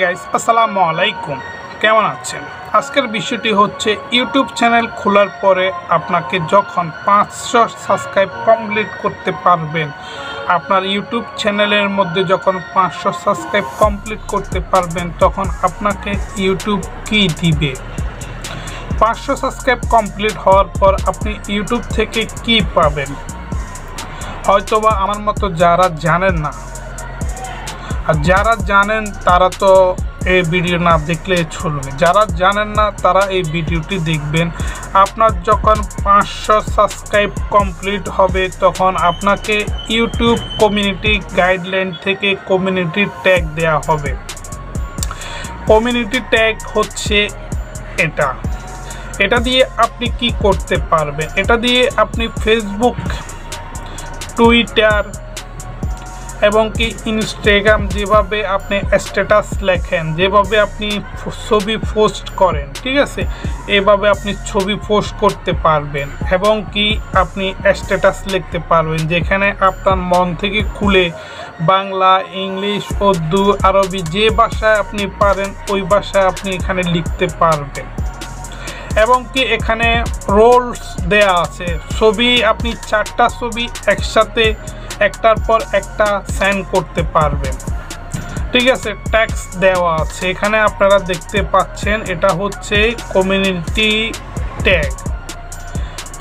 Guys, আসসালামু আলাইকুম। কেমন আছেন? আজকের বিষয়টি হচ্ছে ইউটিউব চ্যানেল খোলার পরে আপনাকে যখন 500 সাবস্ক্রাইব কমপ্লিট করতে পারবেন, আপনার ইউটিউব চ্যানেলের মধ্যে যখন 500 সাবস্ক্রাইব কমপ্লিট করতে পারবেন, তখন আপনাকে ইউটিউব কি দিবে। 500 সাবস্ক্রাইব কমপ্লিট হওয়ার পর আপনি ইউটিউব থেকে কি পাবেন, হয়তোবা আমার মতো যারা জানেন না, আর যারা জানেন তারা তো এই ভিডিও না দেখলে চলবে। যারা জানেন না তারা এই ভিডিওটি দেখবেন। আপনার যখন 500 সাবস্ক্রাইব কমপ্লিট হবে, তখন আপনাকে ইউটিউব কমিউনিটি গাইডলাইন থেকে কমিউনিটি ট্যাগ দেওয়া হবে। কমিউনিটি ট্যাগ হচ্ছে এটা দিয়ে আপনি কি করতে পারবেন। এটা দিয়ে আপনি ফেসবুক, টুইটার এবং কি ইনস্টাগ্রাম, যেভাবে আপনি স্ট্যাটাস লেখেন, যেভাবে আপনি ছবি পোস্ট করেন, ঠিক আছে, এভাবে আপনি ছবি পোস্ট করতে পারবেন এবং কি আপনি স্ট্যাটাস লিখতে পারবেন, যেখানে আপনার মন থেকে খুলে বাংলা, ইংলিশ, উর্দু, আরবি, যে ভাষায় আপনি পারেন ওই ভাষায় আপনি এখানে লিখতে পারবেন। এবং কি এখানে রোলস দেয়া আছে, ছবি আপনি 4টা ছবি একসাথে একটার পর একটা সেন্ড করতে পারবেন, ঠিক আছে। ট্যাক্স দেওয়া আছে এখানে, আপনারা দেখতে পাচ্ছেন, এটা হচ্ছে কমিউনিটি ট্যাগ।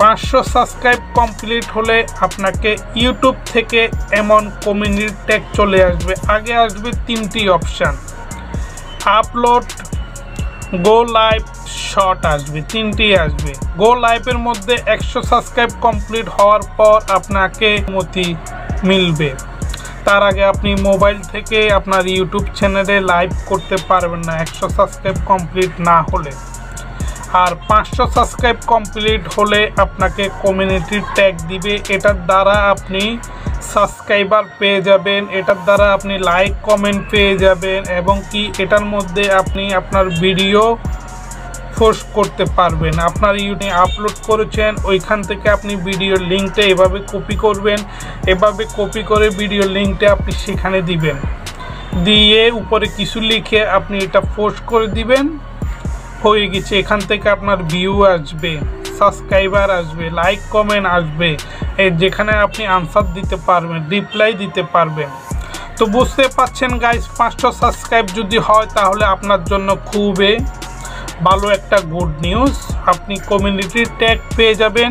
500 সাবস্ক্রাইব কমপ্লিট হলে আপনাকে ইউটিউব থেকে এমন কমিউনিটি ট্যাগ চলে আসবে। আগে আসবে 3টি অপশান, আপলোড, গো লাইভ, শর্ট আসবে, 3টি আসবে। গো লাইভের মধ্যে 100 সাবস্ক্রাইব কমপ্লিট হওয়ার পর আপনাকে অনুমতি মিলবে। তার আগে আপনি মোবাইল থেকে আপনার ইউটিউব চ্যানেলে লাইভ করতে পারবেন না 100 সাবস্ক্রাইব কমপ্লিট না হলে। আর 500 সাবস্ক্রাইব কমপ্লিট হলে আপনাকে কমিউনিটি ট্যাগ দিবে। এটার দ্বারা আপনি সাবস্ক্রাইবার পেয়ে যাবেন, এটার দ্বারা আপনি লাইক কমেন্ট পেয়ে যাবেন এবং কি এটার মধ্যে আপনি আপনার ভিডিও পোস্ট করতে পারবেন। আপনার ইউটিউবে আপলোড করেছেন, ওইখান থেকে আপনি ভিডিওর লিঙ্কটা এভাবে কপি করবেন, এভাবে কপি করে ভিডিওর লিঙ্কটা আপনি সেখানে দিবেন, দিয়ে উপরে কিছু লিখে আপনি এটা পোস্ট করে দিবেন, হয়ে গেছে। এখান থেকে আপনার ভিউ আসবে, সাবস্ক্রাইবার আসবে, লাইক কমেন্ট আসবে, যেখানে আপনি আনসার দিতে পারবেন, রিপ্লাই দিতে পারবেন। তো বুঝতে পারছেন গাইস, 500 সাবস্ক্রাইব যদি হয় তাহলে আপনার জন্য খুবই ভালো একটা গুড নিউজ। আপনি কমিউনিটি ট্যাগ পেয়ে যাবেন,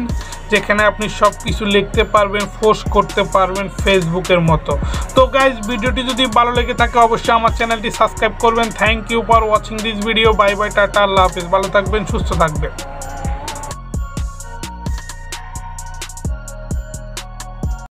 যেখানে আপনি সব কিছু লিখতে পারবেন, পোস্ট করতে পারবেন ফেসবুকের মতো। তো গাইজ, ভিডিওটি যদি ভালো লেগে থাকে অবশ্যই আমার চ্যানেলটি সাবস্ক্রাইব করবেন। Thank you for watching this video. Bye bye, টাটা, আল্লাহ হাফিজ। ভালো থাকবেন, সুস্থ থাকবেন।